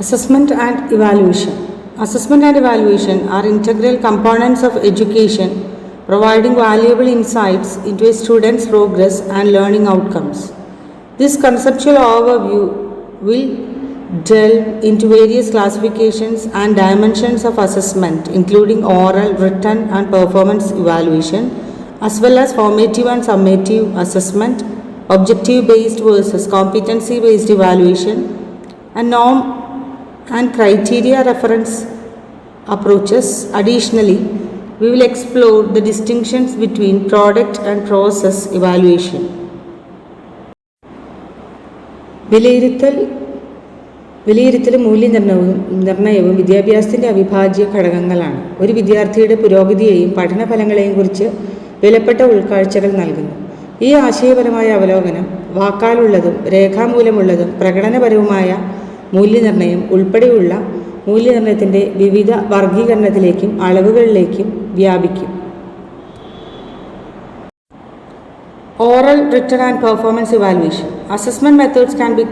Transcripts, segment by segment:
Assessment and evaluation. Assessment and evaluation are integral components of education, providing valuable insights into a student's progress and learning outcomes. This conceptual overview will delve into various classifications and dimensions of assessment, including oral, written, and performance evaluation, as well as formative and summative assessment, objective-based versus competency-based evaluation, and norm and criteria reference approaches. Additionally, we will explore the distinctions between product and process evaluation. വിലയിരുത്തലും മൂല്യനിർണ്ണയവും വിദ്യാഭ്യാസത്തിൻ്റെ അവിഭാജ്യ ഘടകങ്ങളാണ്. ഒരു വിദ്യാർത്ഥിയുടെ പുരോഗതിയെയും പഠനഫലങ്ങളെയും കുറിച്ച് വിലപ്പെട്ട ഉൾക്കാഴ്ചകൾ നൽകുന്നു. ഈ ആശയപരമായ അവലോകനം വാക്കാലുള്ളതും രേഖാമൂലമുള്ളതും പ്രകടനപരവുമായ മൂല്യനിർണ്ണയം ഉൾപ്പെടെയുള്ള മൂല്യനിർണ്ണയത്തിൻ്റെ വിവിധ വർഗീകരണത്തിലേക്കും അളവുകളിലേക്കും വ്യാപിക്കും. Oral, written, and performance evaluation. Assessment methods can be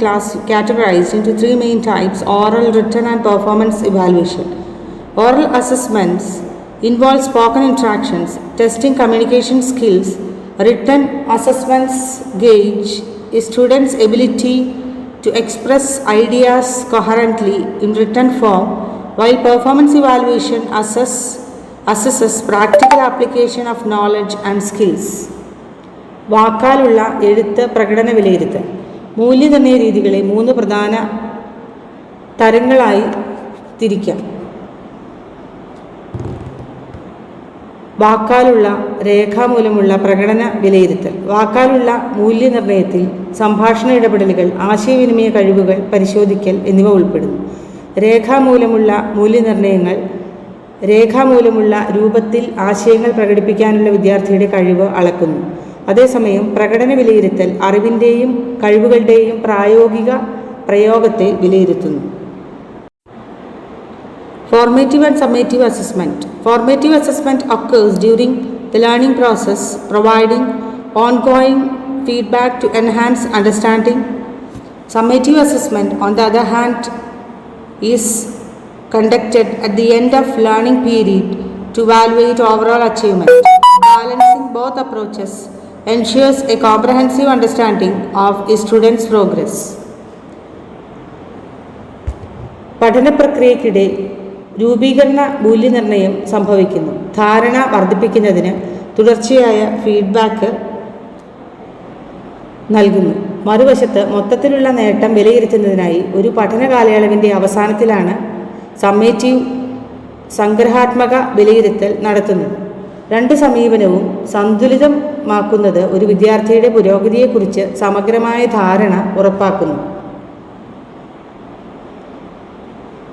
categorized into three main types: oral, written, and performance evaluation. Oral assessments involve spoken interactions, testing communication skills. Written assessments gauge a student's ability to express ideas coherently in written form, while performance evaluation assesses practical application of knowledge and skills. വാക്കാലുള്ള എഴുത്ത് പ്രകടന വിലയിരുത്തൽ. മൂല്യനിർണ്ണയ രീതികളെ മൂന്ന് പ്രധാന തരങ്ങളായി തിരിക്കാം. വാക്കാലുള്ള രേഖാമൂലമുള്ള പ്രകടന വിലയിരുത്തൽ. വാക്കാലുള്ള മൂല്യനിർണ്ണയത്തിൽ സംഭാഷണ ഇടപെടലുകൾ, ആശയവിനിമയ കഴിവുകൾ പരിശോധിക്കൽ എന്നിവ ഉൾപ്പെടുന്നു. രേഖാമൂലമുള്ള മൂല്യനിർണ്ണയങ്ങൾ രേഖാമൂലമുള്ള രൂപത്തിൽ ആശയങ്ങൾ പ്രകടിപ്പിക്കാനുള്ള വിദ്യാർത്ഥിയുടെ കഴിവ് അളക്കുന്നു. അതേസമയം പ്രകടന വിലയിരുത്തൽ അറിവിൻ്റെയും കഴിവുകളുടെയും പ്രായോഗിക പ്രയോഗത്തെ വിലയിരുത്തുന്നു. Formative and summative assessment. Formative assessment occurs during the learning process, providing ongoing feedback to enhance understanding. Summative assessment, on the other hand, is conducted at the end of learning period to evaluate overall achievement. Balancing both approaches ensures a comprehensive understanding of a student's progress. പഠന പ്രക്രിയയ്ക്കിടെ രൂപീകരണ മൂല്യനിർണ്ണയം സംഭവിക്കുന്നു. ധാരണ വർദ്ധിപ്പിക്കുന്നതിന് തുടർച്ചയായ feedback നൽകുന്നു. മറുവശത്ത് മൊത്തത്തിലുള്ള നേട്ടം വിലയിരുത്തുന്നതിനായി ഒരു പഠന കാലയളവിൻ്റെ അവസാനത്തിലാണ് സമ്മേറ്റീവ് സംഗ്രഹാത്മക വിലയിരുത്തൽ നടത്തുന്നത്. രണ്ട് സമീപനവും സന്തുലിതമാക്കുന്നത് ഒരു വിദ്യാർത്ഥിയുടെ പുരോഗതിയെക്കുറിച്ച് സമഗ്രമായ ധാരണ ഉറപ്പാക്കുന്നു.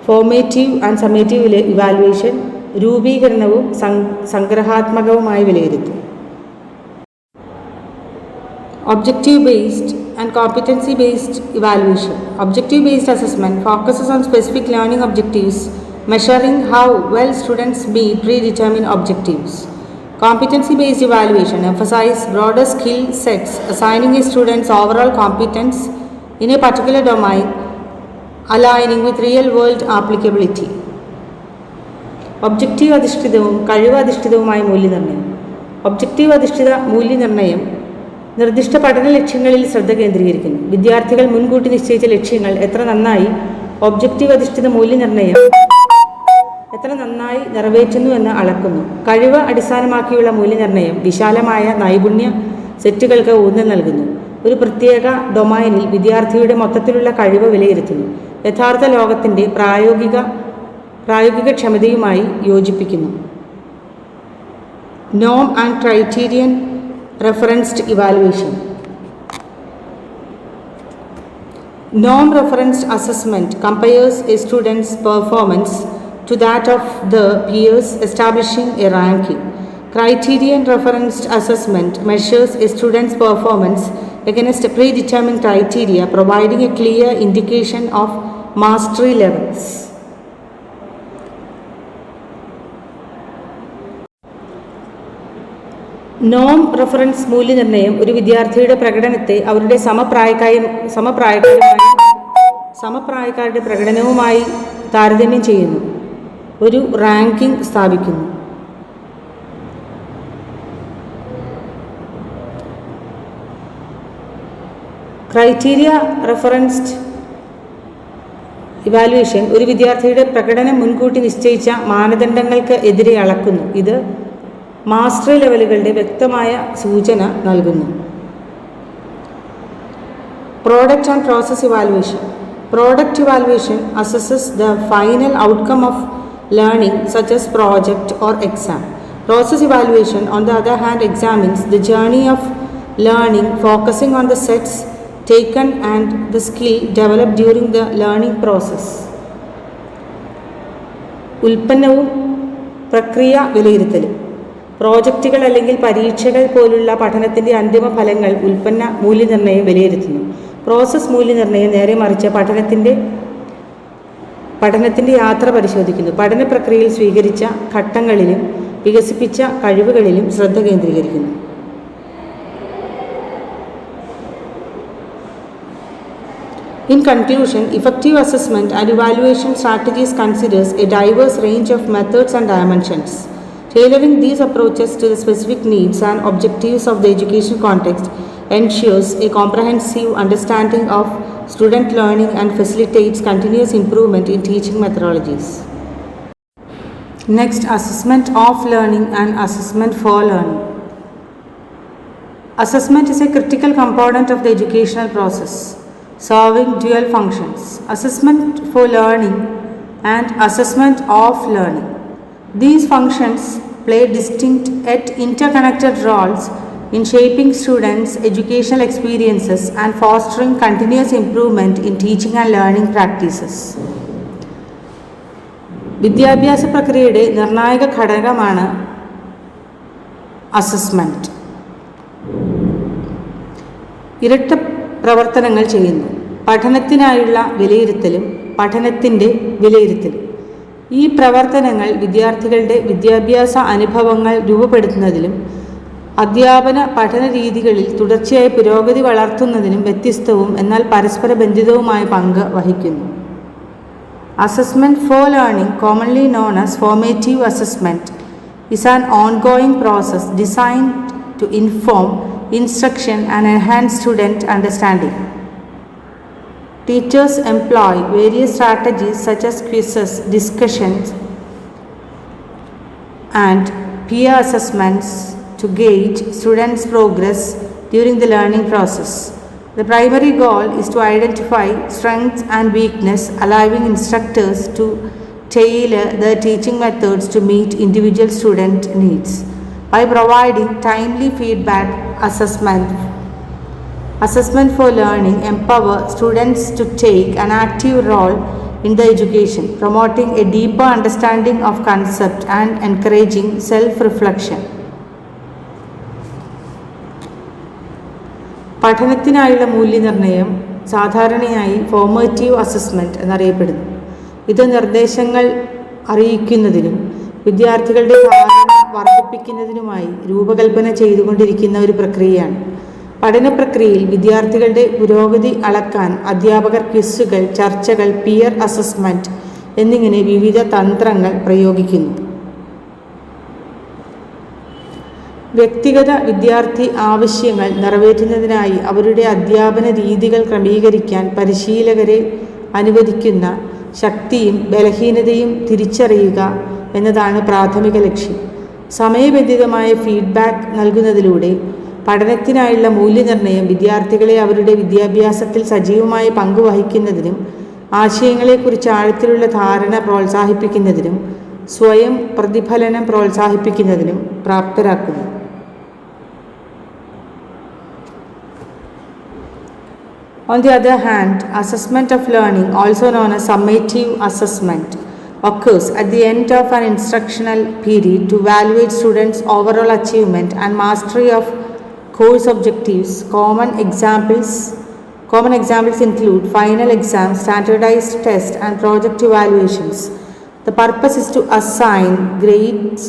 ഫോർമേറ്റീവ് ആൻഡ് സമ്മേറ്റീവ് ഇവാലുവേഷൻ രൂപീകരണവും സംഗ്രഹാത്മകവുമായി വിലയിരുത്തും. Objective based and competency based evaluation. Objective based assessment focuses on specific learning objectives, measuring how well students meet predetermined objectives. Competency-based evaluation emphasizes broader skill sets, assigning a student's overall competence in a particular domain, aligning with real-world applicability. Objective അധിഷ്ഠിതവും കഴിവ് അധിഷ്ഠിതവുമായ മൂല്യനിർണ്ണയം. Objective അധിഷ്ഠിത മൂല്യനിർണ്ണയം നിർദ്ദിഷ്ട പഠന ലക്ഷ്യങ്ങളിൽ ശ്രദ്ധ കേന്ദ്രീകരിക്കുന്നു. വിദ്യാർത്ഥികൾ മുൻകൂട്ടി നിശ്ചയിച്ച ലക്ഷ്യങ്ങൾ എത്ര നന്നായി ഒബ്ജക്റ്റീവ് അധിഷ്ഠിത മൂല്യനിർണ്ണയം നിറവേറ്റുന്നു എന്ന് അളക്കുന്നു. കഴിവ് അടിസ്ഥാനമാക്കിയുള്ള മൂല്യനിർണ്ണയം വിശാലമായ നൈപുണ്യ സെറ്റുകൾക്ക് ഊന്നൽ നൽകുന്നു. ഒരു പ്രത്യേക ഡൊമൈനിൽ വിദ്യാർത്ഥിയുടെ മൊത്തത്തിലുള്ള കഴിവ് വിലയിരുത്തുന്നു. യഥാർത്ഥ ലോകത്തിൻ്റെ പ്രായോഗിക ക്ഷമതയുമായി യോജിപ്പിക്കുന്നു. നോം and criterion referenced evaluation. Norm-referenced assessment compares a student's performance to that of the peers, establishing a ranking. Criterion-referenced assessment measures a student's performance against a predetermined criteria, providing a clear indication of mastery levels. നോം reference മൂല്യനിർണ്ണയം ഒരു വിദ്യാർത്ഥിയുടെ പ്രകടനത്തെ അവരുടെ സമപ്രായക്കാരുമായി സമപ്രായക്കാരുടെ പ്രകടനവുമായി താരതമ്യം ചെയ്യുന്നു. ഒരു ranking സ്ഥാപിക്കുന്നു. ക്രൈറ്റീരിയ റെഫറൻസ്ഡ് ഇവാലുവേഷൻ ഒരു വിദ്യാർത്ഥിയുടെ പ്രകടനം മുൻകൂട്ടി നിശ്ചയിച്ച മാനദണ്ഡങ്ങൾക്ക് എതിരെ അളക്കുന്നു. ഇത് മാസ്റ്ററി ലെവലുകളുടെ വ്യക്തമായ സൂചന നൽകുന്നു. Product and process evaluation. Product evaluation assesses the final outcome of learning such as project or exam. Process evaluation, on the other hand, examines the journey of learning, focusing on the sets taken and the skill developed during the learning process. ഉൽപ്പന്നവും പ്രക്രിയ വിലയിരുത്തലും. പ്രോജക്റ്റുകൾ അല്ലെങ്കിൽ പരീക്ഷകൾ പോലുള്ള പഠനത്തിൻ്റെ അന്തിമ ഫലങ്ങൾ ഉൽപ്പന്ന മൂല്യനിർണ്ണയം വിലയിരുത്തുന്നു. പ്രോസസ് മൂല്യനിർണ്ണയം നേരെ മറിച്ച് പഠനത്തിൻ്റെ യാത്ര പരിശോധിക്കുന്നു. പഠന പ്രക്രിയയിൽ സ്വീകരിച്ച ഘട്ടങ്ങളിലും വികസിപ്പിച്ച കഴിവുകളിലും ശ്രദ്ധ കേന്ദ്രീകരിക്കുന്നു. In conclusion, effective assessment and evaluation strategies considers a diverse range of methods and dimensions. Tailoring these approaches to the specific needs and objectives of the education context ensures a comprehensive understanding of student learning and facilitates continuous improvement in teaching methodologies. Next, assessment of learning and assessment for learning. Assessment is a critical component of the educational process, serving dual functions: assessment for learning and assessment of learning. These functions play distinct yet interconnected roles in shaping students' educational experiences and fostering continuous improvement in teaching and learning practices. വിദ്യാഭ്യാസ പ്രക്രിയയുടെ നിർണായക ഘടകമാണ് assessment. ഇരട്ട പ്രവർത്തനങ്ങൾ ചെയ്യുന്നു: പഠനത്തിനായുള്ള വിലയിരുത്തലും പഠനത്തിൻ്റെ വിലയിരുത്തലും. ഈ പ്രവർത്തനങ്ങൾ വിദ്യാർത്ഥികളുടെ വിദ്യാഭ്യാസ അനുഭവങ്ങൾ രൂപപ്പെടുത്തുന്നതിലും അധ്യാപന പഠന രീതികളിൽ തുടർച്ചയായ പുരോഗതി വളർത്തുന്നതിനും വ്യത്യസ്തവും എന്നാൽ പരസ്പര ബന്ധിതവുമായ പങ്ക് വഹിക്കുന്നു. Assessment for learning, commonly known as formative assessment, is an ongoing process designed to inform instruction and enhance student understanding. Teachers employ various strategies such as quizzes, discussions, and peer assessments to gauge students' progress during the learning process. The primary goal is to identify strengths and weaknesses, allowing instructors to tailor their teaching methods to meet individual student needs. By providing timely feedback, assessment for learning empower students to take an active role in the education, promoting a deeper understanding of concept and encouraging self-reflection. പഠനത്തിനായുള്ള മൂല്യനിർണ്ണയം സാധാരണയായി formative assessment എന്നറിയപ്പെടുന്നു. ഇത് നിർദ്ദേശങ്ങൾ അറിയിക്കുന്നതിനും വിദ്യാർത്ഥികളുടെ ധാരണ വർദ്ധിപ്പിക്കുന്നതിനുമായി രൂപകൽപ്പന ചെയ്തുകൊണ്ടിരിക്കുന്ന ഒരു പ്രക്രിയയാണ്. പഠന പ്രക്രിയയിൽ വിദ്യാർത്ഥികളുടെ പുരോഗതി അളക്കാൻ അധ്യാപകർ ക്വിസുകൾ, ചർച്ചകൾ, പിയർ അസസ്മെൻറ്റ് എന്നിങ്ങനെ വിവിധ തന്ത്രങ്ങൾ പ്രയോഗിക്കുന്നു. വ്യക്തിഗത വിദ്യാർത്ഥി ആവശ്യങ്ങൾ നിറവേറ്റുന്നതിനായി അവരുടെ അധ്യാപന രീതികൾ ക്രമീകരിക്കാൻ പരിശീലകരെ അനുവദിക്കുന്ന ശക്തിയും ബലഹീനതയും തിരിച്ചറിയുക എന്നതാണ് പ്രാഥമിക ലക്ഷ്യം. സമയബന്ധിതമായ ഫീഡ്ബാക്ക് നൽകുന്നതിലൂടെ പഠനത്തിനായുള്ള മൂല്യനിർണ്ണയം വിദ്യാർത്ഥികളെ അവരുടെ വിദ്യാഭ്യാസത്തിൽ സജീവമായി പങ്കുവഹിക്കുന്നതിനും ആശയങ്ങളെക്കുറിച്ച് ആഴത്തിലുള്ള ധാരണ പ്രോത്സാഹിപ്പിക്കുന്നതിനും സ്വയം പ്രതിഫലനം പ്രോത്സാഹിപ്പിക്കുന്നതിനും പ്രാപ്തരാക്കുന്നു. On the other hand, assessment of learning, also known as summative assessment, occurs at the end of an instructional period to evaluate students' overall achievement and mastery of course objectives. Common examples include final exams, standardized tests, and project evaluations. The purpose is to assign grades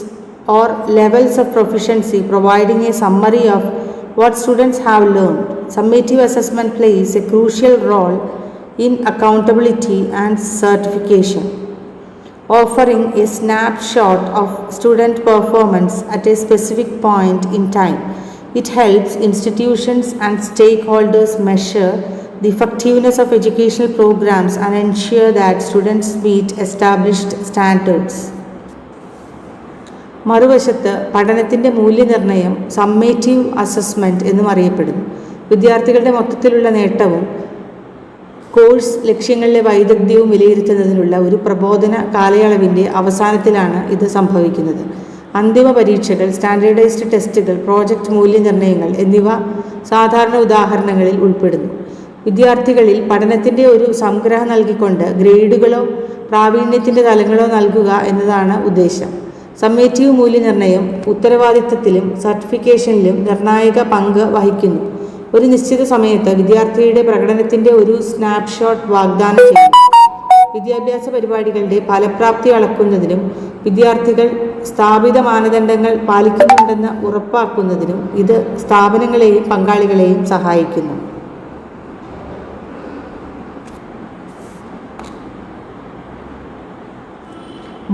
or levels of proficiency, providing a summary of what students have learned. Summative assessment plays a crucial role in accountability and certification, offering a snapshot of student performance at a specific point in time. It helps institutions and stakeholders measure the effectiveness of educational programs and ensure that students meet established standards. മറുവശത്ത് പഠനത്തിൻ്റെ മൂല്യനിർണ്ണയം summative assessment എന്നും അറിയപ്പെടുന്നു. വിദ്യാർത്ഥികളുടെ മൊത്തത്തിലുള്ള നേട്ടവും course ലക്ഷ്യങ്ങളിലെ വൈദഗ്ധ്യവും വിലയിരുത്തുന്നതിനുള്ള ഒരു പ്രബോധന കാലയളവിൻ്റെ അവസാനത്തിലാണ് ഇത് സംഭവിക്കുന്നത്. അന്തിമ പരീക്ഷകൾ, സ്റ്റാൻഡേർഡൈസ്ഡ് ടെസ്റ്റുകൾ, പ്രോജക്റ്റ് മൂല്യനിർണ്ണയങ്ങൾ എന്നിവ സാധാരണ ഉദാഹരണങ്ങളിൽ ഉൾപ്പെടുന്നു. വിദ്യാർത്ഥികളിൽ പഠനത്തിൻ്റെ ഒരു സംഗ്രഹം നൽകിക്കൊണ്ട് ഗ്രേഡുകളോ പ്രാവീണ്യത്തിൻ്റെ തലങ്ങളോ നൽകുക എന്നതാണ് ഉദ്ദേശം. സമ്മേറ്റീവ് മൂല്യനിർണ്ണയം ഉത്തരവാദിത്തത്തിലും സർട്ടിഫിക്കേഷനിലും നിർണായക പങ്ക് വഹിക്കുന്നു. ഒരു നിശ്ചിത സമയത്ത് വിദ്യാർത്ഥിയുടെ പ്രകടനത്തിൻ്റെ ഒരു സ്നാപ്ഷോട്ട് വാഗ്ദാനം ചെയ്യുന്നു. വിദ്യാഭ്യാസ പരിപാടികളുടെ ഫലപ്രാപ്തി അളക്കുന്നതിനും വിദ്യാർത്ഥികൾ സ്ഥാപിത മാനദണ്ഡങ്ങൾ പാലിക്കുന്നുണ്ടെന്ന് ഉറപ്പാക്കുന്നതിനും ഇത് സ്ഥാപനങ്ങളെയും പങ്കാളികളെയും സഹായിക്കുന്നു.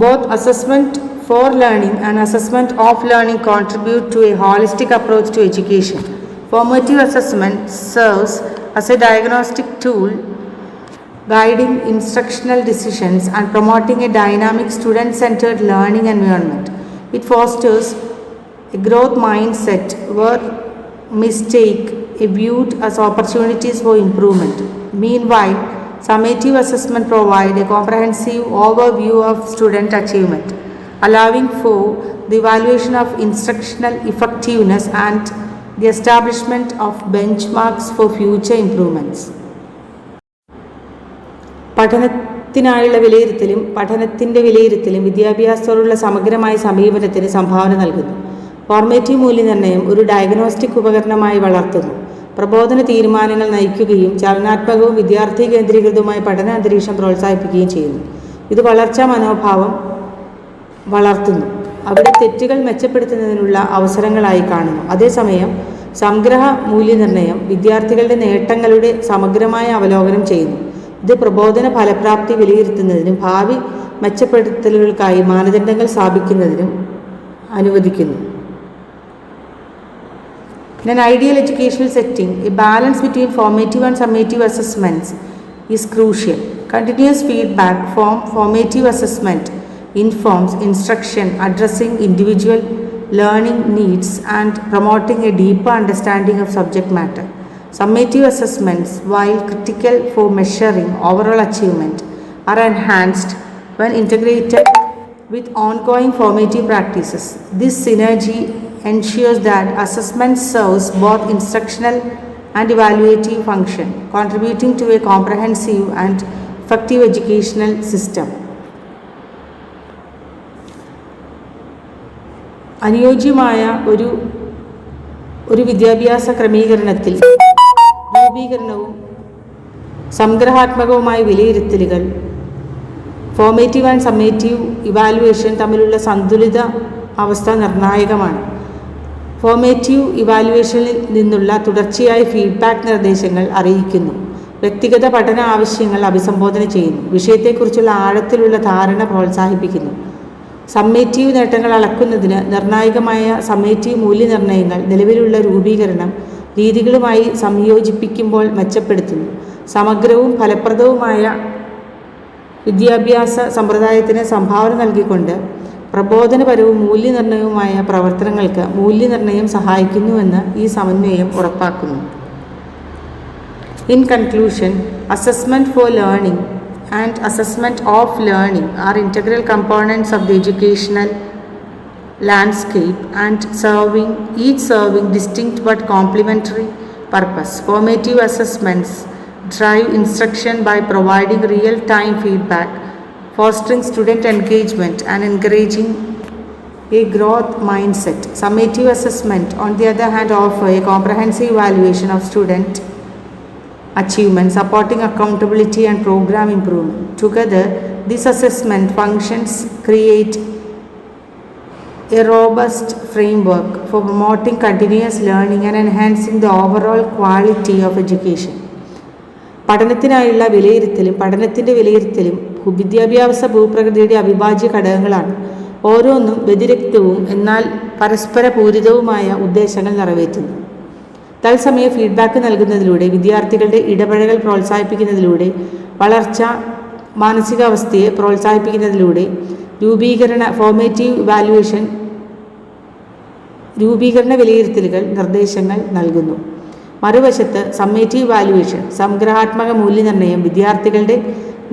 Both assessment for learning and assessment of learning contribute to a holistic approach to education. Formative assessment serves as a diagnostic tool, guiding instructional decisions and promoting a dynamic student-centered learning environment. It fosters a growth mindset where mistakes are viewed as opportunities for improvement. Meanwhile, summative assessment provides a comprehensive overview of student achievement, allowing for the evaluation of instructional effectiveness and the establishment of benchmarks for future improvements. പഠനത്തിനായുള്ള പഠനത്തിൻ്റെ വിലയിരുത്തലും വിദ്യാഭ്യാസത്തോടുള്ള സമഗ്രമായ സമീപനത്തിന് സംഭാവന നൽകുന്നു. Formative മൂല്യനിർണ്ണയം ഒരു diagnostic ഉപകരണമായി വളർത്തുന്നു. പ്രബോധന തീരുമാനങ്ങൾ നയിക്കുകയും ചലനാത്മകവും വിദ്യാർത്ഥി കേന്ദ്രീകൃതവുമായ പഠന അന്തരീക്ഷം പ്രോത്സാഹിപ്പിക്കുകയും ചെയ്യുന്നു. ഇത് വളർച്ചാ മനോഭാവം വളർത്തുന്നു, അവിടെ തെറ്റുകൾ മെച്ചപ്പെടുത്തുന്നതിനുള്ള അവസരങ്ങളായി കാണുന്നു. അതേസമയം സംഗ്രഹ മൂല്യനിർണ്ണയം വിദ്യാർത്ഥികളുടെ നേട്ടങ്ങളുടെ സമഗ്രമായ അവലോകനം ചെയ്യുന്നു. ഇത് പ്രബോധന ഫലപ്രാപ്തി വിലയിരുത്തുന്നതിനും ഭാവി മെച്ചപ്പെടുത്തലുകൾക്കായി മാനദണ്ഡങ്ങൾ സ്ഥാപിക്കുന്നതിനും അനുവദിക്കുന്നു. In an ideal educational setting, a balance between formative and summative assessments is crucial. Continuous feedback from formative assessment informs instruction, addressing individual learning needs and promoting a deeper understanding of subject matter. Summative assessments, while critical for measuring overall achievement, are enhanced when integrated with ongoing formative practices. This synergy ensures that assessment serves both instructional and evaluative function, contributing to a comprehensive and effective educational system. അനുയോജ്യമായ ഒരു വിദ്യാഭ്യാസ ക്രമീകരണത്തിൽ രൂപീകരണവും സംഗ്രഹാത്മകവുമായ വിലയിരുത്തലുകൾ, formative and summative evaluation തമ്മിലുള്ള സന്തുലിത അവസ്ഥ നിർണായകമാണ്. ഫോർമേറ്റീവ് ഇവാലുവേഷനിൽ നിന്നുള്ള തുടർച്ചയായ ഫീഡ്ബാക്ക് നിർദ്ദേശങ്ങൾ അറിയിക്കുന്നു, വ്യക്തിഗത പഠന ആവശ്യങ്ങൾ അഭിസംബോധന ചെയ്യുന്നു, വിഷയത്തെക്കുറിച്ചുള്ള ആഴത്തിലുള്ള ധാരണ പ്രോത്സാഹിപ്പിക്കുന്നു. സമ്മേറ്റീവ് നേട്ടങ്ങൾ അളക്കുന്നതിന് നിർണായകമായ സമ്മേറ്റീവ് മൂല്യനിർണ്ണയങ്ങൾ നിലവിലുള്ള രൂപീകരണം രീതികളുമായി സംയോജിപ്പിക്കുമ്പോൾ മെച്ചപ്പെടുത്തുന്നു. സമഗ്രവും ഫലപ്രദവുമായ വിദ്യാഭ്യാസ സമ്പ്രദായത്തിന് സംഭാവന നൽകിക്കൊണ്ട് പ്രബോധനപരവും മൂല്യനിർണ്ണയവുമായ പ്രവർത്തനങ്ങൾക്ക് മൂല്യനിർണ്ണയം സഹായിക്കുന്നുവെന്ന് ഈ സമന്വയം ഉറപ്പാക്കുന്നു. In conclusion, assessment for learning and assessment of learning are integral components of the educational landscape and each serving distinct but complementary purpose. Formative assessments drive instruction by providing real-time feedback, fostering student engagement and encouraging a growth mindset. Summative assessment, on the other hand, offer a comprehensive evaluation of student achievement, supporting accountability and program improvement. Together, this assessment functions create a robust framework for promoting continuous learning and enhancing the overall quality of education. പഠനത്തിനായുള്ള വിലയിരുത്തലും പഠനത്തിൻ്റെ വിലയിരുത്തലും വിദ്യാഭ്യാസ ഭൂപ്രകൃതിയുടെ അവിഭാജ്യ ഘടകങ്ങളാണ്. ഓരോന്നും വ്യതിരിക്തവും എന്നാൽ പരസ്പര പൂരിതവുമായ ഉദ്ദേശങ്ങൾ നിറവേറ്റുന്നു. തത്സമയ ഫീഡ്ബാക്ക് നൽകുന്നതിലൂടെ, വിദ്യാർത്ഥികളുടെ ഇടപഴകൽ പ്രോത്സാഹിപ്പിക്കുന്നതിലൂടെ, വളർച്ച മാനസികാവസ്ഥയെ പ്രോത്സാഹിപ്പിക്കുന്നതിലൂടെ ഫോർമേറ്റീവ് ഇവാലുവേഷൻ രൂപീകരണ വിലയിരുത്തലുകൾ നിർദ്ദേശങ്ങൾ നൽകുന്നു. മറുവശത്ത് സമ്മേറ്റീവ് ഇവാലുവേഷൻ സംഗ്രഹാത്മക മൂല്യനിർണ്ണയം വിദ്യാർത്ഥികളുടെ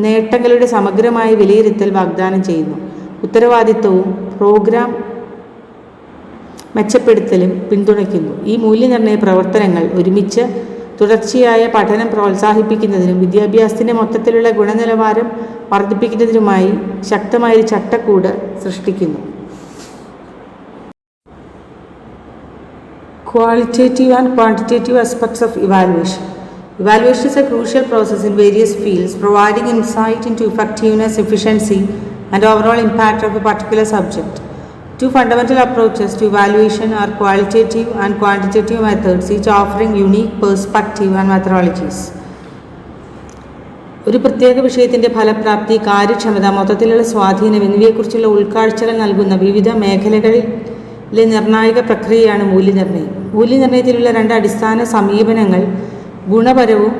നേട്ടങ്ങളുടെ സമഗ്രമായ വിലയിരുത്തൽ വാഗ്ദാനം ചെയ്യുന്നു. ഉത്തരവാദിത്വവും പ്രോഗ്രാം മെച്ചപ്പെടുത്തലും പിന്തുണയ്ക്കുന്നു. ഈ മൂല്യനിർണ്ണയ പ്രവർത്തനങ്ങൾ ഒരുമിച്ച് തുടർച്ചയായ പഠനം പ്രോത്സാഹിപ്പിക്കുന്നതിനും വിദ്യാഭ്യാസത്തിൻ്റെ മൊത്തത്തിലുള്ള ഗുണനിലവാരം വർദ്ധിപ്പിക്കുന്നതിനുമായി ശക്തമായൊരു ചട്ടക്കൂട് സൃഷ്ടിക്കുന്നു. Qualitative and quantitative aspects of evaluation. Evaluation is a crucial process in various fields, providing insight into effectiveness, efficiency, and overall impact of a particular subject. Two fundamental approaches to evaluation are qualitative and quantitative methods, each offering unique perspective and methodologies. ഒരു പ്രത്യേക വിഷയത്തിൻ്റെ ഫലപ്രാപ്തി, കാര്യക്ഷമത, മൊത്തത്തിലുള്ള സ്വാധീനം എന്നിവയെക്കുറിച്ചുള്ള ഉൾക്കാഴ്ചകൾ നൽകുന്ന വിവിധ മേഖലകളിലെ നിർണായക പ്രക്രിയയാണ് മൂല്യനിർണ്ണയം. മൂല്യനിർണ്ണയത്തിലുള്ള രണ്ട് അടിസ്ഥാന സമീപനങ്ങൾ ഗുണപരവും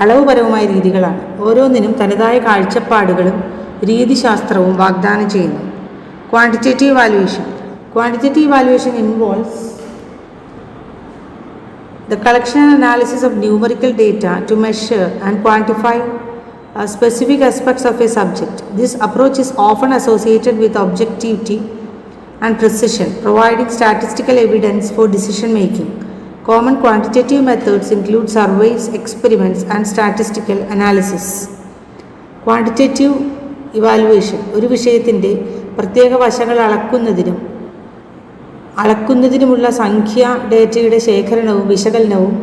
അളവുപരവുമായ രീതികളാണ്. ഓരോന്നിനും തനതായ കാഴ്ചപ്പാടുകളും രീതിശാസ്ത്രവും വാഗ്ദാനം ചെയ്യുന്നു. Quantitative evaluation. Quantitative evaluation involves the collection and analysis of numerical data to measure and quantify specific aspects of a subject. This approach is often associated with objectivity and precision, providing statistical evidence for decision making. Common quantitative methods include surveys, experiments, and statistical analysis. Quantitative evaluation ഒരു വിഷയത്തിൻ്റെ പ്രത്യേക വശങ്ങൾ അളക്കുന്നതിനുമുള്ള സംഖ്യാ ഡേറ്റയുടെ ശേഖരണവും വിശകലനവും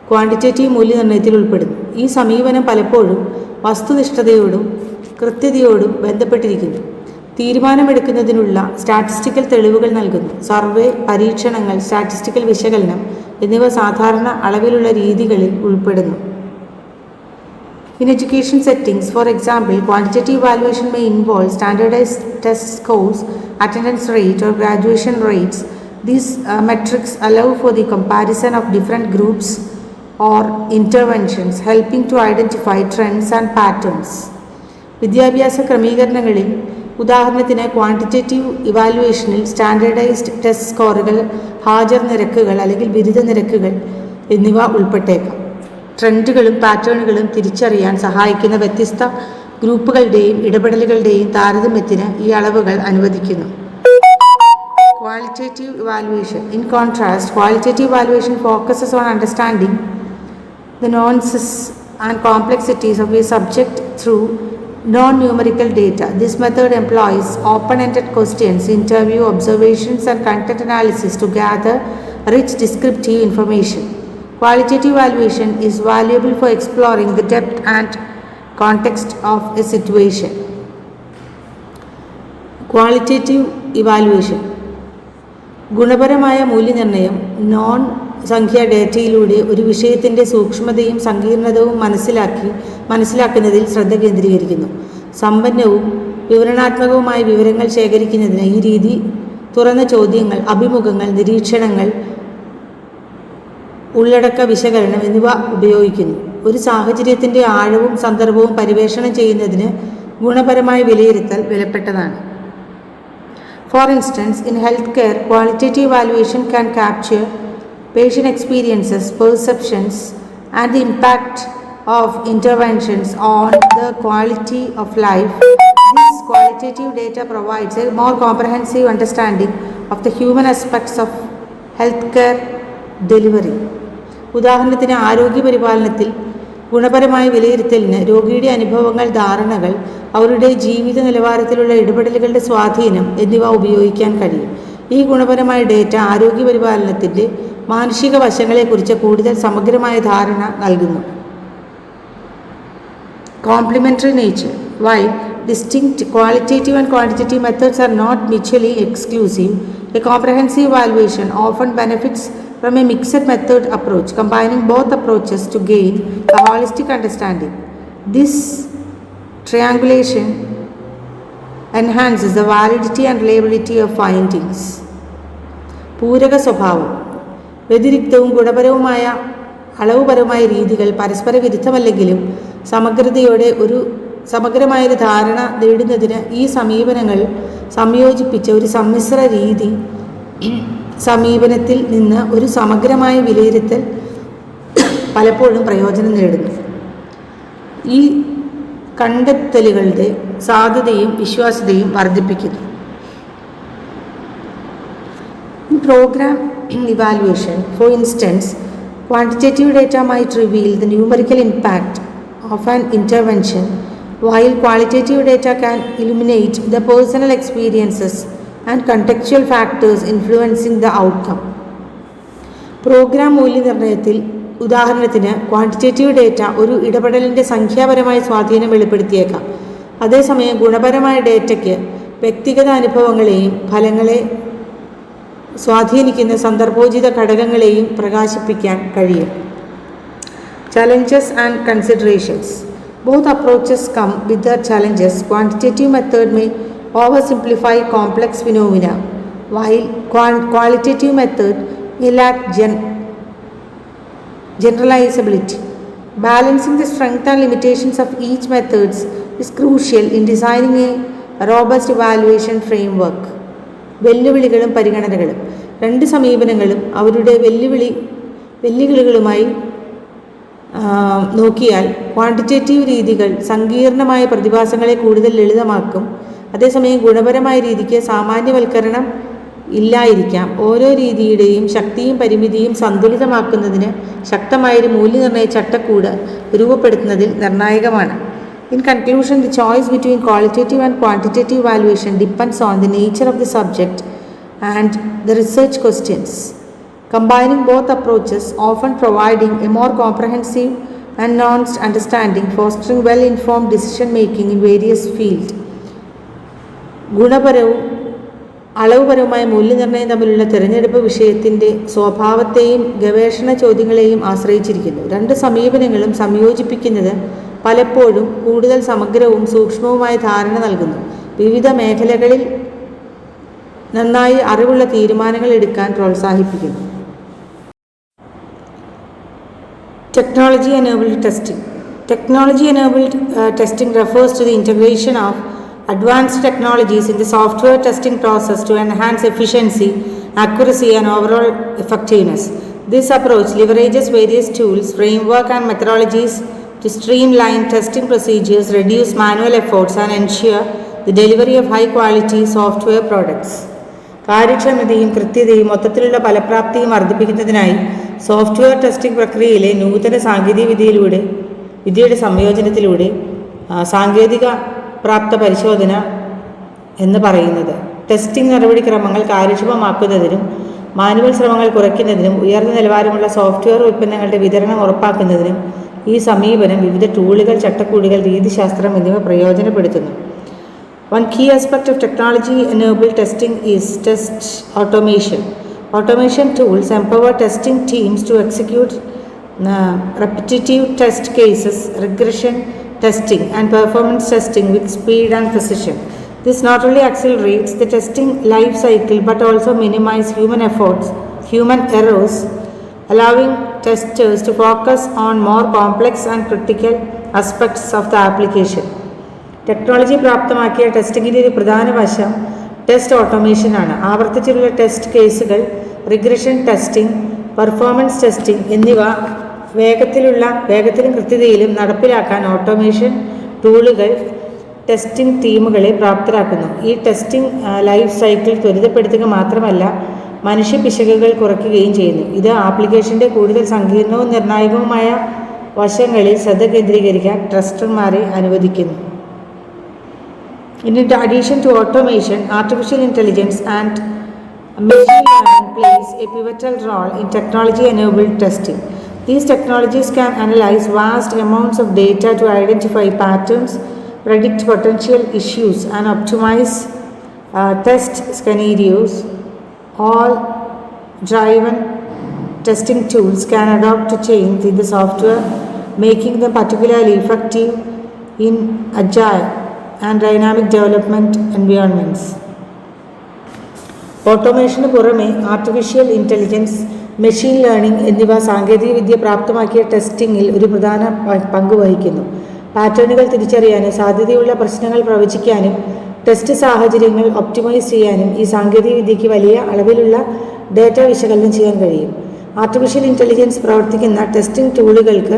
quantitative മൂല്യനിർണ്ണയത്തിൽ ഉൾപ്പെടുന്നു. ഈ സമീപനം പലപ്പോഴും വസ്തുനിഷ്ഠതയോടും കൃത്യതയോടും ബന്ധപ്പെട്ടിരിക്കുന്നു. തീരുമാനമെടുക്കുന്നതിനുള്ള സ്റ്റാറ്റിസ്റ്റിക്കൽ തെളിവുകൾ നൽകുന്നു. സർവേ, പരീക്ഷണങ്ങൾ, സ്റ്റാറ്റിസ്റ്റിക്കൽ വിശകലനം എന്നിവ സാധാരണ അളവിലുള്ള രീതികളിൽ ഉൾപ്പെടുന്നു. In education settings, for example, quantitative evaluation may involve standardized test scores, attendance rate, or graduation rates. These metrics allow for the comparison of different groups or interventions, helping to identify trends and patterns. വിദ്യാഭ്യാസ ക്രമീകരണങ്ങളിൽ ഉദാഹരണത്തിന് quantitative ഇവാലുവേഷനിൽ standardised test സ്കോറുകൾ, ഹാജർ നിരക്കുകൾ അല്ലെങ്കിൽ ബിരുദ നിരക്കുകൾ എന്നിവ ഉൾപ്പെട്ടേക്കാം. ട്രെൻഡുകളും പാറ്റേണുകളും തിരിച്ചറിയാൻ സഹായിക്കുന്ന വ്യത്യസ്ത ഗ്രൂപ്പുകളുടെയും ഇടപെടലുകളുടെയും താരതമ്യത്തിന് ഈ അളവുകൾ അനുവദിക്കുന്നു. Qualitative evaluation. In contrast, qualitative evaluation focuses on understanding the nuances and complexities of a subject through non-numerical data. This method employs open-ended questions, interview, observations, and content analysis to gather rich descriptive information. Qualitative evaluation is valuable for exploring the depth and context of a situation. Qualitative evaluation. ഗുണപരമായ മൂല്യനിർണ്ണയം non സംഖ്യാ ഡേറ്റയിലൂടെ ഒരു വിഷയത്തിൻ്റെ സൂക്ഷ്മതയും സങ്കീർണതയും മനസ്സിലാക്കുന്നതിൽ ശ്രദ്ധ കേന്ദ്രീകരിക്കുന്നു. സമ്പന്നവും വിവരണാത്മകവുമായ വിവരങ്ങൾ ശേഖരിക്കുന്നതിന് ഈ രീതി തുറന്ന ചോദ്യങ്ങൾ, അഭിമുഖങ്ങൾ, നിരീക്ഷണങ്ങൾ, ഉള്ളടക്ക വിശകലനം എന്നിവ ഉപയോഗിക്കുന്നു. ഒരു സാഹചര്യത്തിൻ്റെ ആഴവും സന്ദർഭവും പര്യവേക്ഷണം ചെയ്യുന്നതിന് ഗുണപരമായ വിലയിരുത്തൽ വിലപ്പെട്ടതാണ്. For instance, in healthcare, qualitative evaluation can capture patient experiences, perceptions, and the impact of interventions on the quality of life. This qualitative data provides a more comprehensive understanding of the human aspects of healthcare delivery. ഉദാഹരണത്തിന് ആരോഗ്യപരിപാലനത്തിൽ ഗുണപരമായ വിലയിരുത്തലിന് രോഗിയുടെ അനുഭവങ്ങൾ, ധാരണകൾ, അവരുടെ ജീവിത നിലവാരത്തിലുള്ള ഇടപെടലുകളുടെ സ്വാധീനം എന്നിവ ഉപയോഗിക്കാൻ കഴിയും. ഈ ഗുണപരമായ ഡേറ്റ ആരോഗ്യപരിപാലനത്തിൻ്റെ മാനുഷിക വശങ്ങളെക്കുറിച്ച് കൂടുതൽ സമഗ്രമായ ധാരണ നൽകുന്നു. Complementary nature. While distinct qualitative and quantitative methods are not mutually exclusive, a comprehensive evaluation often benefits from a mixed method approach, combining both approaches to gain a holistic understanding. This triangulation enhances the validity and reliability of findings. പൂരക സ്വഭാവം. വ്യതിരിക്തവും ഗുണപരവുമായ അളവുപരമായ രീതികൾ പരസ്പര വിരുദ്ധമല്ലെങ്കിലും സമഗ്രമായൊരു ധാരണ നേടുന്നതിന് ഈ സമീപനങ്ങൾ സംയോജിപ്പിച്ച ഒരു സമ്മിശ്ര രീതി സമീപനത്തിൽ നിന്ന് ഒരു സമഗ്രമായ വിലയിരുത്തൽ പലപ്പോഴും പ്രയോജനം നേടുന്നു. ഈ കണ്ടെത്തലുകളുടെ സാധ്യതയും വിശ്വാസ്യതയും വർദ്ധിപ്പിക്കുന്നു. Program evaluation, for instance, quantitative data might reveal the numerical impact of an intervention, while qualitative data can illuminate the personal experiences and contextual factors influencing the outcome. Program മൂല്യനിർണ്ണയത്തിൽ ഉദാഹരണത്തിന് ക്വാണ്ടിറ്റേറ്റീവ് ഡേറ്റ ഒരു ഇടപെടലിൻ്റെ സംഖ്യാപരമായ സ്വാധീനം വെളിപ്പെടുത്തിയേക്കാം. അതേസമയം ഗുണപരമായ ഡേറ്റയ്ക്ക് വ്യക്തിഗത അനുഭവങ്ങളെയും ഫലങ്ങളെ സ്വാധീനിക്കുന്ന സന്ദർഭോചിത ഘടകങ്ങളെയും പ്രകാശിപ്പിക്കാൻ കഴിയും. Challenges and considerations. Both approaches come with their challenges. Quantitative method may oversimplify complex phenomena, while qualitative method may lack generalizability. Balancing the strengths and limitations of each methods is crucial in designing a robust evaluation framework. വെല്ലുവിളികളും പരിഗണനകളും. രണ്ട് സമീപനങ്ങളും അവരുടെ വെല്ലുവിളികളുമായി നോക്കിയാൽ quantitative രീതികൾ സങ്കീർണമായ പ്രതിഭാസങ്ങളെ കൂടുതൽ ലളിതമാക്കും. അതേസമയം ഗുണപരമായ രീതിക്ക് സാമാന്യവൽക്കരണം ഇല്ലായിരിക്കാം. ഓരോ രീതിയുടെയും ശക്തിയും പരിമിതിയും സന്തുലിതമാക്കുന്നതിന് ശക്തമായൊരു മൂല്യനിർണ്ണയ ചട്ടക്കൂട് രൂപപ്പെടുത്തുന്നതിൽ നിർണായകമാണ്. In conclusion, the choice between qualitative and quantitative evaluation depends on the nature of the subject and the research questions. Combining both approaches, often providing a more comprehensive and nuanced understanding, fostering well-informed decision-making in various fields. ഗുണപരവും അളവുപരവുമായ മൂല്യനിർണ്ണയം തമ്മിലുള്ള തിരഞ്ഞെടുപ്പ് വിഷയത്തിൻ്റെ സ്വഭാവത്തെയും ഗവേഷണ ചോദ്യങ്ങളെയും ആശ്രയിച്ചിരിക്കുന്നു. രണ്ട് സമീപനങ്ങളും സംയോജിപ്പിക്കുന്നത് പലപ്പോഴും കൂടുതൽ സമഗ്രവും സൂക്ഷ്മവുമായ ധാരണ നൽകുന്നു. വിവിധ മേഖലകളിൽ നന്നായി അറിവുള്ള തീരുമാനങ്ങൾ എടുക്കാൻ പ്രോത്സാഹിപ്പിക്കുന്നു. Technology enabled testing. Technology enabled testing refers to the integration of advanced technologies in the software testing process to enhance efficiency, accuracy, and overall effectiveness. This approach leverages various tools, framework, and methodologies to streamline testing procedures, reduce manual efforts, and ensure the delivery of high-quality software products. കാര്യക്ഷമതയും കൃത്യതയും മൊത്തത്തിലുള്ള ഫലപ്രാപ്തിയും വർദ്ധിപ്പിക്കുന്നതിനായി software testing പ്രക്രിയയിലെ നൂതന വിദ്യയുടെ സംയോജനത്തിലൂടെ സാങ്കേതിക പ്രാപ്ത പരിശോധന എന്ന് പറയുന്നത് ടെസ്റ്റിംഗ് നടപടിക്രമങ്ങൾ കാര്യക്ഷമമാക്കുന്നതിനും മാനുവൽ ശ്രമങ്ങൾ കുറയ്ക്കുന്നതിനും ഉയർന്ന നിലവാരമുള്ള സോഫ്റ്റ്വെയർ ഉൽപ്പന്നങ്ങളുടെ വിതരണം ഉറപ്പാക്കുന്നതിനും ഈ സമീപനം വിവിധ ടൂളുകൾ, ചട്ടക്കൂടുകൾ, രീതിശാസ്ത്രം എന്നിവ പ്രയോജനപ്പെടുത്തുന്നു. One key aspect of technology-enabled testing is test automation. Automation tools empower testing teams to execute repetitive test cases, regression testing, and performance testing with speed and precision. This not only accelerates the testing life cycle but also minimizes human errors, allowing testers to focus on more complex and critical aspects of the application. Technology പ്രാപ്തമാക്കിയ ടെസ്റ്റിങ്ങിൻ്റെ ഒരു പ്രധാന വശം test ഓട്ടോമേഷനാണ്. ആവർത്തിച്ചുള്ള test കേസുകൾ, regression testing, performance testing എന്നിവ വേഗത്തിലും കൃത്യതയിലും നടപ്പിലാക്കാൻ ഓട്ടോമേഷൻ ടൂളുകൾ ടെസ്റ്റിംഗ് ടീമുകളെ പ്രാപ്തരാക്കുന്നു. ഈ ടെസ്റ്റിംഗ് ലൈഫ് സൈക്കിൾ ത്വരിതപ്പെടുത്തുക മാത്രമല്ല, മനുഷ്യ പിശകുകൾ കുറയ്ക്കുകയും ചെയ്യുന്നു. ഇത് ആപ്ലിക്കേഷൻ്റെ കൂടുതൽ സങ്കീർണവും നിർണായകവുമായ വശങ്ങളിൽ ശ്രദ്ധ കേന്ദ്രീകരിക്കാൻ ടെസ്റ്റർമാരെ അനുവദിക്കുന്നു. In addition to automation, artificial intelligence and machine learning plays a pivotal role in technology-enabled testing. These technologies can analyze vast amounts of data to identify patterns, predict potential issues, and optimize test scenarios, all driven testing tools can adapt to change in the software, making them particularly effective in agile and dynamic development environments. ഓട്ടോമേഷന് പുറമെ artificial intelligence, machine learning എന്നിവ സാങ്കേതികവിദ്യ പ്രാപ്തമാക്കിയ ടെസ്റ്റിംഗിൽ ഒരു പ്രധാന പങ്ക് വഹിക്കുന്നു. പാറ്റേണുകൾ തിരിച്ചറിയാനും സാധ്യതയുള്ള പ്രശ്നങ്ങൾ പ്രവചിക്കാനും ടെസ്റ്റ് സാഹചര്യങ്ങൾ ഒപ്റ്റിമൈസ് ചെയ്യാനും ഈ സാങ്കേതികവിദ്യയ്ക്ക് വലിയ അളവിലുള്ള ഡേറ്റ വിശകലനം ചെയ്യാൻ കഴിയും. ആർട്ടിഫിഷ്യൽ ഇൻ്റലിജൻസ് പ്രവർത്തിക്കുന്ന ടെസ്റ്റിംഗ് ടൂളുകൾക്ക്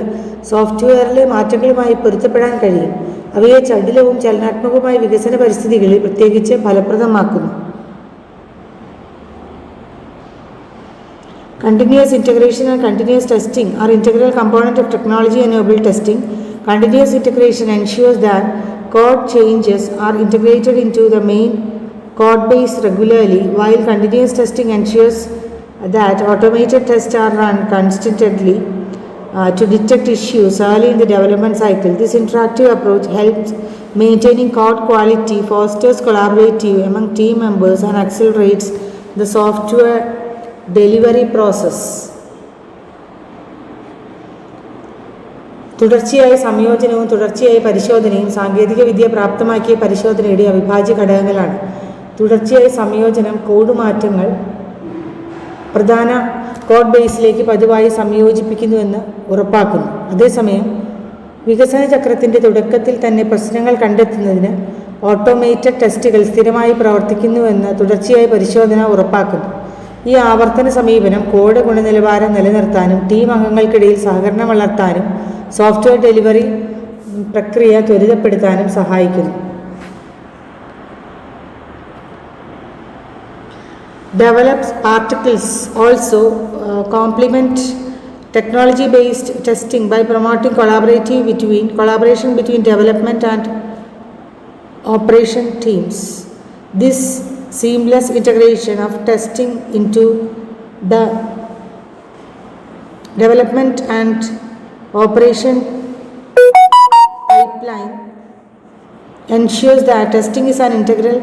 സോഫ്റ്റ്വെയറിലെ മാറ്റങ്ങളുമായി പൊരുത്തപ്പെടാൻ കഴിയും. അവയെ ചടുലവും ചലനാത്മകവുമായ വികസന പരിസ്ഥിതികളിൽ പ്രത്യേകിച്ച് ഫലപ്രദമാക്കുന്നു. Continuous integration and continuous testing are integral component of technology-enabled testing. Continuous integration ensures that code changes are integrated into the main code base regularly, while continuous testing ensures that automated tests are run constantly to detect issues early in the development cycle. This interactive approach helps maintaining code quality, fosters collaboration among team members, and accelerates the software delivery process. തുടർച്ചയായ സംയോജനവും തുടർച്ചയായ പരിശോധനയും സാങ്കേതികവിദ്യ പ്രാപ്തമാക്കിയ പരിശോധനയുടെ അവിഭാജ്യ ഘടകങ്ങളാണ്. തുടർച്ചയായ സംയോജനം കോഡ് മാറ്റങ്ങൾ പ്രധാന കോഡ് ബേസിലേക്ക് പതിവായി സംയോജിപ്പിക്കുന്നുവെന്ന് ഉറപ്പാക്കുന്നു. അതേസമയം വികസന ചക്രത്തിൻ്റെ തുടക്കത്തിൽ തന്നെ പ്രശ്നങ്ങൾ കണ്ടെത്തുന്നതിന് ഓട്ടോമേറ്റഡ് ടെസ്റ്റുകൾ സ്ഥിരമായി പ്രവർത്തിക്കുന്നുവെന്ന് തുടർച്ചയായ പരിശോധന ഉറപ്പാക്കുന്നു. ഈ ആവർത്തന സമീപനം കോഡ് ഗുണനിലവാരം നിലനിർത്താനും ടീം അംഗങ്ങൾക്കിടയിൽ സഹകരണം വളർത്താനും സോഫ്റ്റ്വെയർ ഡെലിവറി പ്രക്രിയ ത്വരിതപ്പെടുത്താനും സഹായിക്കുന്നു. Develops articles also complement technology-based testing by promoting collaboration between development and operation teams. This seamless integration of testing into the development and operation pipeline ensures that testing is an integral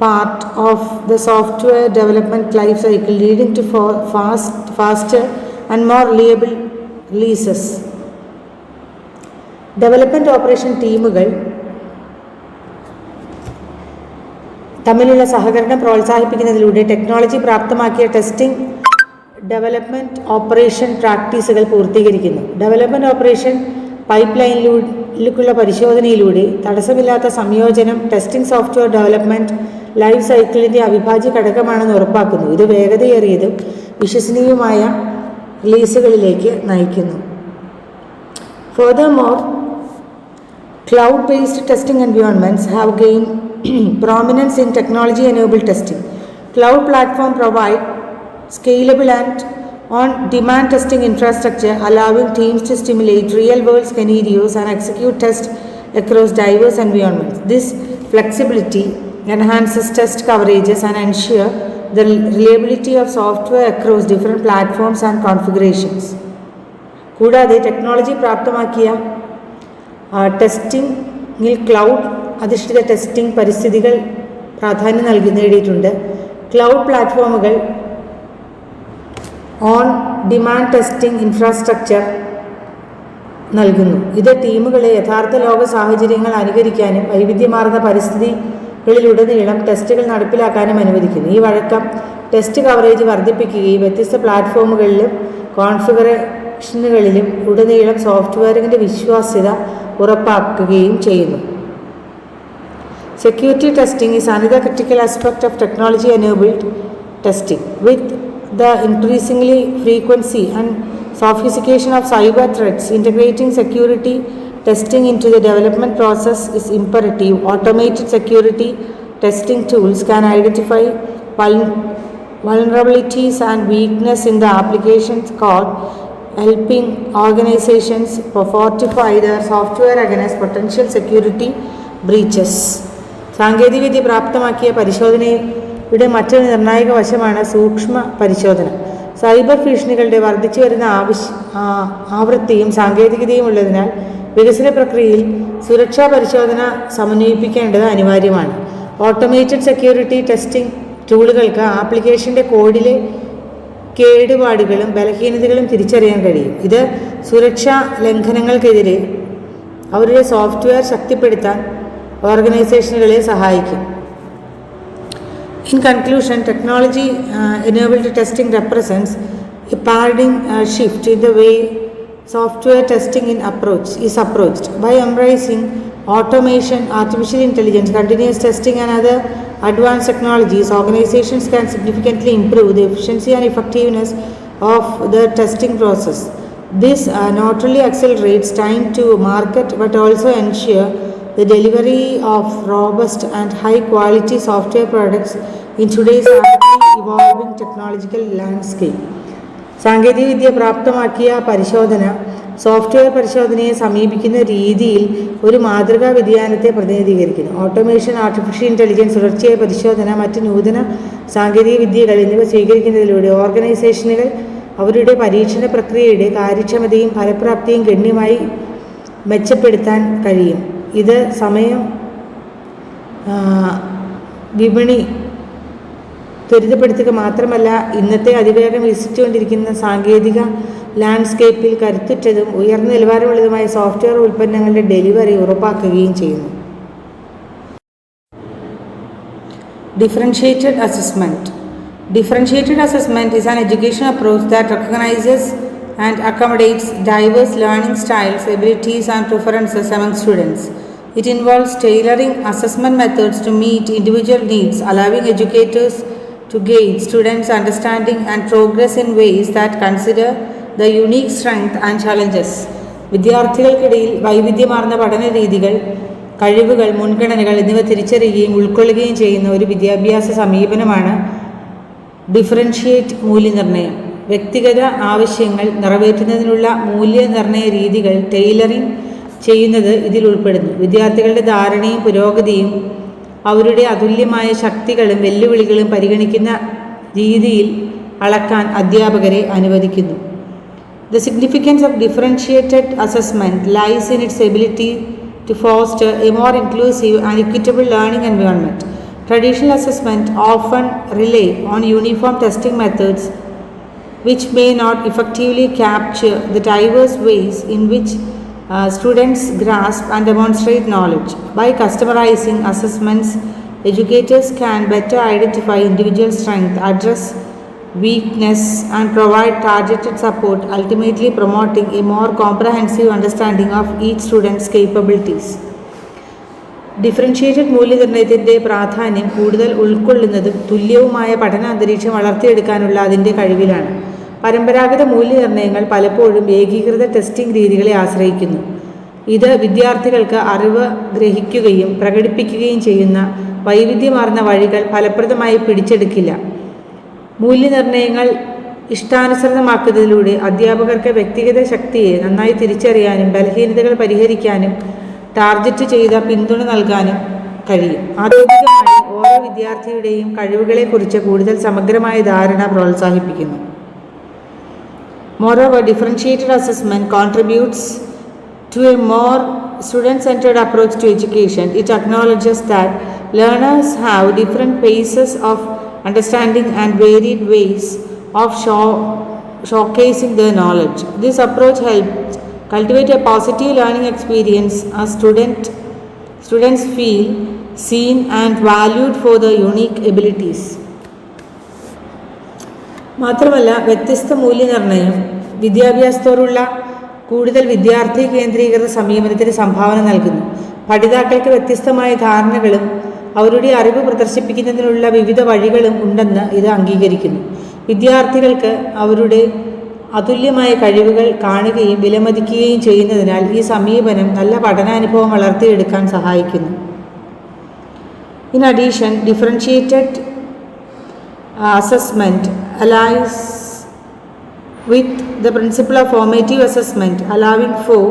part of the software development life cycle, leading to faster and more reliable releases. Development operation ടീമുകൾ തമ്മിലുള്ള സഹകരണം പ്രോത്സാഹിപ്പിക്കുന്നതിലൂടെ technology പ്രാപ്തമാക്കിയ testing development operation പ്രാക്ടീസുകൾ പൂർത്തീകരിക്കുന്നു. Development operation പൈപ്പ് ലൈനിലേക്കുള്ള പരിശോധനയിലൂടെ തടസ്സമില്ലാത്ത സംയോജനം ടെസ്റ്റിംഗ് സോഫ്റ്റ്വെയർ ഡെവലപ്മെൻറ്റ് ലൈഫ് സൈക്കിളിൻ്റെ അവിഭാജ്യ ഘടകമാണെന്ന് ഉറപ്പാക്കുന്നു. ഇത് വേഗതയേറിയതും വിശ്വസനീയവുമായ റിലീസുകളിലേക്ക് നയിക്കുന്നു. Furthermore, cloud-based testing environments have gained prominence in technology-enabled testing. Cloud platforms provide scalable and on-demand testing infrastructure, allowing teams to simulate real-world scenarios and execute tests across diverse environments. This flexibility enhances test coverages and ensure the reliability of software across different platforms and configurations. കൂടാതെ technology പ്രാപ്തമാക്കിയ ടെസ്റ്റിംഗിൽ cloud അധിഷ്ഠിത testing പരിസ്ഥിതികൾ പ്രാധാന്യം നേടിയിട്ടുണ്ട്. Cloud പ്ലാറ്റ്ഫോമുകൾ on demand testing infrastructure നൽകുന്നു. ഇത് ടീമുകളെ യഥാർത്ഥ ലോക സാഹചര്യങ്ങൾ അനുകരിക്കാനും വൈവിധ്യമാർന്ന പരിസ്ഥിതികളിലുടനീളം ടെസ്റ്റുകൾ നടപ്പിലാക്കാനും അനുവദിക്കുന്നു. ഈ വഴക്കം ടെസ്റ്റ് കവറേജ് വർദ്ധിപ്പിക്കുകയും വ്യത്യസ്ത പ്ലാറ്റ്ഫോമുകളിലും കോൺഫിഗറേഷനുകളിലും ഉടനീളം സോഫ്റ്റ്വെയറിൻ്റെ വിശ്വാസ്യത ഉറപ്പാക്കുകയും ചെയ്യുന്നു. Security testing is another critical aspect of technology-enabled testing. With the increasingly frequency and sophistication of cyber threats, integrating security testing into the development process is imperative. Automated security testing tools can identify vulnerabilities and weaknesses in the application's code, helping organizations fortify their software against potential security breaches. സാങ്കേതികവിദ്യ പ്രാപ്തമാക്കിയ പരിശോധനയുടെ മറ്റൊരു നിർണായക വശമാണ് സൂക്ഷ്മ പരിശോധന. Cyber ഭീഷണികളുടെ വർദ്ധിച്ചു വരുന്ന ആവൃത്തിയും സാങ്കേതികതയും ഉള്ളതിനാൽ വികസന പ്രക്രിയയിൽ സുരക്ഷാ പരിശോധന സമന്വയിപ്പിക്കേണ്ടത് അനിവാര്യമാണ്. ഓട്ടോമേറ്റഡ് സെക്യൂരിറ്റി ടെസ്റ്റിംഗ് ടൂളുകൾക്ക് ആപ്ലിക്കേഷൻ്റെ കോഡിലെ കേടുപാടുകളും ബലഹീനതകളും തിരിച്ചറിയാൻ കഴിയും. ഇത് സുരക്ഷാ ലംഘനങ്ങൾക്കെതിരെ അവരുടെ സോഫ്റ്റ്വെയർ ശക്തിപ്പെടുത്താൻ ഓർഗനൈസേഷനുകളെ സഹായിക്കും. In conclusion, technology-enabled testing represents a paradigm shift in the way software testing is approached. By embracing automation, artificial intelligence, continuous testing, and other advanced technologies, organizations can significantly improve the efficiency and effectiveness of the testing process. This not only accelerates time to market but also ensure the delivery of robust and high-quality software products in today's rapidly evolving technological landscape. സാങ്കേതികവിദ്യ പ്രാപ്തമാക്കിയ പരിശോധന software പരിശോധനയെ സമീപിക്കുന്ന രീതിയിൽ ഒരു മാതൃകാ വ്യതിയാനത്തെ പ്രതിനിധീകരിക്കുന്നു. Automation, artificial intelligence, തുടർച്ചയായ പരിശോധന, മറ്റ് നൂതന സാങ്കേതിക വിദ്യകൾ എന്നിവ സ്വീകരിക്കുന്നതിലൂടെ ഓർഗനൈസേഷനുകൾ അവരുടെ പരീക്ഷണ പ്രക്രിയയുടെ കാര്യക്ഷമതയും ഫലപ്രാപ്തിയും ഗണ്യമായി മെച്ചപ്പെടുത്താൻ കഴിയും. ഇത് സമയം, വിപണി ത്വരിതപ്പെടുത്തുക മാത്രമല്ല, ഇന്നത്തെ അതിവേഗം വികസിച്ചുകൊണ്ടിരിക്കുന്ന സാങ്കേതിക ലാൻഡ്സ്കേപ്പിൽ കരുത്തുറ്റതും ഉയർന്ന നിലവാരമുള്ളതുമായ സോഫ്റ്റ്വെയർ ഉൽപ്പന്നങ്ങളുടെ ഡെലിവറി ഉറപ്പാക്കുകയും ചെയ്യുന്നു. Differentiated assessment. Differentiated assessment is an education approach that recognizes and accommodates diverse learning styles, abilities, and preferences among students. It involves tailoring assessment methods to meet individual needs, allowing educators to gauge students' understanding and progress in ways that consider the unique strength and challenges. വിദ്യാർത്ഥികൾക്കിടയിൽ വൈവിധ്യമാർന്ന പഠന രീതികൾ, കഴിവുകൾ, മുൻഗണനകൾ എന്നിവ തിരിച്ചറിയുകയും ഉൾക്കൊള്ളുകയും ചെയ്യുന്ന ഒരു വിദ്യാഭ്യാസ സമീപനമാണ് ഡിഫറൻഷിയേറ്റ് മൂല്യനിർണ്ണയം. വ്യക്തിഗത ആവശ്യങ്ങൾ നിറവേറ്റുന്നതിനുള്ള മൂല്യനിർണ്ണയ രീതികൾ ടൈലറിംഗ് ചെയ്യുന്നത് ഇതിൽ ഉൾപ്പെടുന്നു. വിദ്യാർത്ഥികളുടെ ധാരണയും പുരോഗതിയും അവരുടെ അതുല്യമായ ശക്തികളും വെല്ലുവിളികളും പരിഗണിക്കുന്ന രീതിയിൽ അളക്കാൻ അധ്യാപകരെ അനുവദിക്കുന്നു. The significance of differentiated assessment lies in its ability to foster a more inclusive and equitable learning environment. Traditional assessment often rely on uniform testing methods which may not effectively capture the diverse ways in which students grasp and demonstrate knowledge. By customizing assessments, educators can better identify individual strength, address weakness, and provide targeted support, ultimately promoting a more comprehensive understanding of each student's capabilities. Differentiated മൂല്യനിർണ്ണയത്തിൻ്റെ പ്രാധാന്യം കൂടുതൽ ഉൾക്കൊള്ളുന്നതും തുല്യവുമായ പഠന അന്തരീക്ഷം വളർത്തിയെടുക്കാനുള്ള അതിൻ്റെ കഴിവിലാണ്. പരമ്പരാഗത മൂല്യനിർണ്ണയങ്ങൾ പലപ്പോഴും ഏകീകൃത testing രീതികളെ ആശ്രയിക്കുന്നു. ഇത് വിദ്യാർത്ഥികൾക്ക് അറിവ് ഗ്രഹിക്കുകയും പ്രകടിപ്പിക്കുകയും ചെയ്യുന്ന വൈവിധ്യമാർന്ന വഴികൾ ഫലപ്രദമായി പിടിച്ചെടുക്കില്ല. മൂല്യനിർണ്ണയങ്ങൾ ഇഷ്ടാനുസൃതമാക്കുന്നതിലൂടെ അധ്യാപകർക്ക് വ്യക്തിഗത ശക്തിയെ നന്നായി തിരിച്ചറിയാനും ബലഹീനതകൾ പരിഹരിക്കാനും ടാർഗറ്റ് ചെയ്ത പിന്തുണ നൽകാനും കഴിയും. ആത്യന്തികമായി ഓരോ വിദ്യാർത്ഥിയുടെയും കഴിവുകളെക്കുറിച്ച് കൂടുതൽ സമഗ്രമായ ധാരണ പ്രോത്സാഹിപ്പിക്കുന്നു. Moreover, differentiated assessment contributes to a more student-centered approach to education. It acknowledges that learners have different paces of understanding and varied ways of showcasing their knowledge. This approach helps cultivate a positive learning experience as students feel seen and valued for their unique abilities. മാത്രമല്ല, വ്യത്യസ്ത മൂല്യനിർണ്ണയം വിദ്യാഭ്യാസത്തോടുള്ള കൂടുതൽ വിദ്യാർത്ഥി കേന്ദ്രീകൃത സമീപനത്തിന് സംഭാവന നൽകുന്നു. പഠിതാക്കൾക്ക് വ്യത്യസ്തമായ ധാരണകളും അവരുടെ അറിവ് പ്രദർശിപ്പിക്കുന്നതിനുള്ള വിവിധ വഴികളും ഉണ്ടെന്ന് ഇത് അംഗീകരിക്കുന്നു. വിദ്യാർത്ഥികൾക്ക് അവരുടെ അതുല്യമായ കഴിവുകൾ കാണുകയും വിലമതിക്കുകയും ചെയ്യുന്നതിനാൽ ഈ സമീപനം നല്ല പഠനാനുഭവം വളർത്തിയെടുക്കാൻ സഹായിക്കുന്നു. In addition, differentiated assessment aligns with the principle of formative assessment, allowing for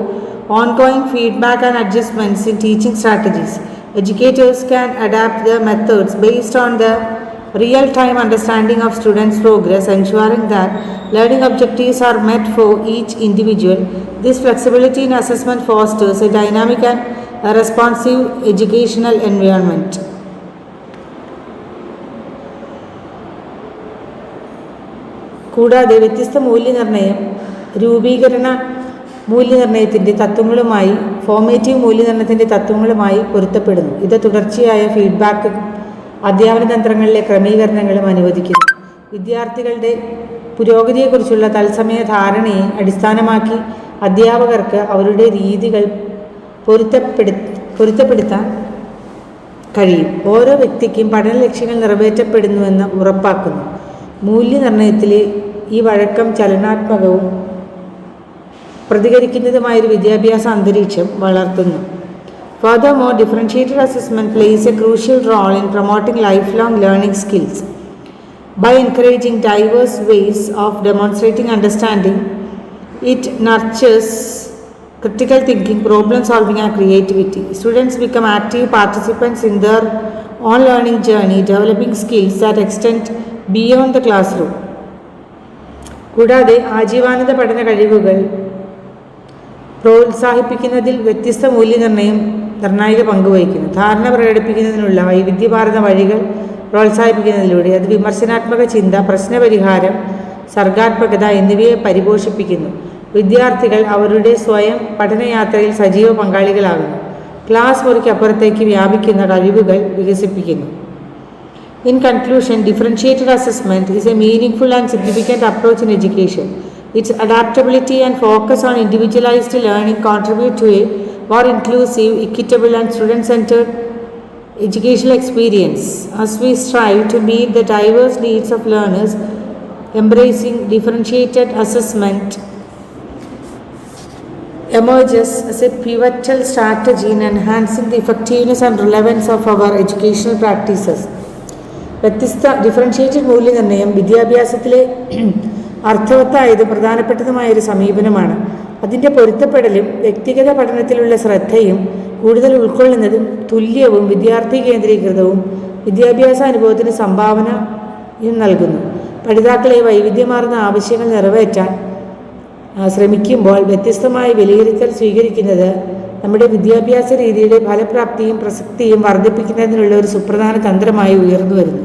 ongoing feedback and adjustments in teaching strategies. Educators can adapt their methods based on the real-time understanding of students' progress, ensuring that learning objectives are met for each individual. This flexibility in assessment fosters a dynamic and a responsive educational environment. കൂടാതെ വ്യത്യസ്ത മൂല്യനിർണ്ണയത്തിൻ്റെ തത്വങ്ങളുമായി formative മൂല്യനിർണ്ണയത്തിൻ്റെ തത്വങ്ങളുമായി പൊരുത്തപ്പെടുന്നു. ഇത് തുടർച്ചയായ ഫീഡ്ബാക്കും അധ്യാപന തന്ത്രങ്ങളിലെ ക്രമീകരണങ്ങളും അനുവദിക്കുന്നു. വിദ്യാർത്ഥികളുടെ പുരോഗതിയെക്കുറിച്ചുള്ള തത്സമയ ധാരണയെ അടിസ്ഥാനമാക്കി അധ്യാപകർക്ക് അവരുടെ രീതികൾ പൊരുത്തപ്പെടുത്താൻ കഴിയും. ഓരോ വ്യക്തിക്കും പഠന ലക്ഷ്യങ്ങൾ നിറവേറ്റപ്പെടുന്നുവെന്ന് ഉറപ്പാക്കുന്നു. മൂല്യനിർണ്ണയത്തിലെ ഈ വഴക്കം ചലനാത്മകവും പ്രതികരിക്കുന്നതുമായൊരു വിദ്യാഭ്യാസ അന്തരീക്ഷം വളർത്തുന്നു. Furthermore, differentiated assessment plays a crucial role in promoting lifelong learning skills. By encouraging diverse ways of demonstrating understanding, it nurtures critical thinking, problem solving, and creativity. Students become active participants in their own learning journey, developing skills that extend beyond the classroom. കൂടാതെ ആജീവാനന്ദ പഠന കഴിവുകൾ പ്രോത്സാഹിപ്പിക്കുന്നതിൽ വ്യത്യസ്ത മൂല്യനിർണ്ണയം നിർണായക പങ്കുവഹിക്കുന്നു. ധാരണ പ്രകടിപ്പിക്കുന്നതിനുള്ള വൈവിധ്യമാർന്ന വഴികൾ പ്രോത്സാഹിപ്പിക്കുന്നതിലൂടെ അത് വിമർശനാത്മക ചിന്ത, പ്രശ്നപരിഹാരം, സർഗാത്മകത എന്നിവയെ പരിപോഷിപ്പിക്കുന്നു. വിദ്യാർത്ഥികൾ അവരുടെ സ്വയം പഠനയാത്രയിൽ സജീവ പങ്കാളികളാകുന്നു. ക്ലാസ് മുറിക്കപ്പുറത്തേക്ക് വ്യാപിക്കുന്ന കഴിവുകൾ വികസിപ്പിക്കുന്നു. In conclusion, differentiated assessment is a meaningful and significant approach in education. Its adaptability and focus on individualized learning contribute to a more inclusive, equitable, and student-centered educational experience. As we strive to meet the diverse needs of learners, embracing differentiated assessment emerges as a pivotal strategy in enhancing the effectiveness and relevance of our educational practices. വ്യത്യസ്ത differentiated മൂല്യനിർണ്ണയം വിദ്യാഭ്യാസത്തിലെ അർത്ഥവത്തായതും പ്രധാനപ്പെട്ടതുമായൊരു സമീപനമാണ്. അതിൻ്റെ പൊരുത്തപ്പെടലും വ്യക്തിഗത പഠനത്തിലുള്ള ശ്രദ്ധയും കൂടുതൽ ഉൾക്കൊള്ളുന്നതും തുല്യവും വിദ്യാർത്ഥി കേന്ദ്രീകൃതവും വിദ്യാഭ്യാസ അനുഭവത്തിന് സംഭാവനയും നൽകുന്നു. പഠിതാക്കളെ വൈവിധ്യമാർന്ന ആവശ്യങ്ങൾ നിറവേറ്റാൻ ശ്രമിക്കുമ്പോൾ വ്യത്യസ്തമായ വിലയിരുത്തൽ സ്വീകരിക്കുന്നത് നമ്മുടെ വിദ്യാഭ്യാസ രീതിയുടെ ഫലപ്രാപ്തിയും പ്രസക്തിയും വർദ്ധിപ്പിക്കുന്നതിനുള്ള ഒരു സുപ്രധാന തന്ത്രമായി ഉയർന്നു വരുന്നു.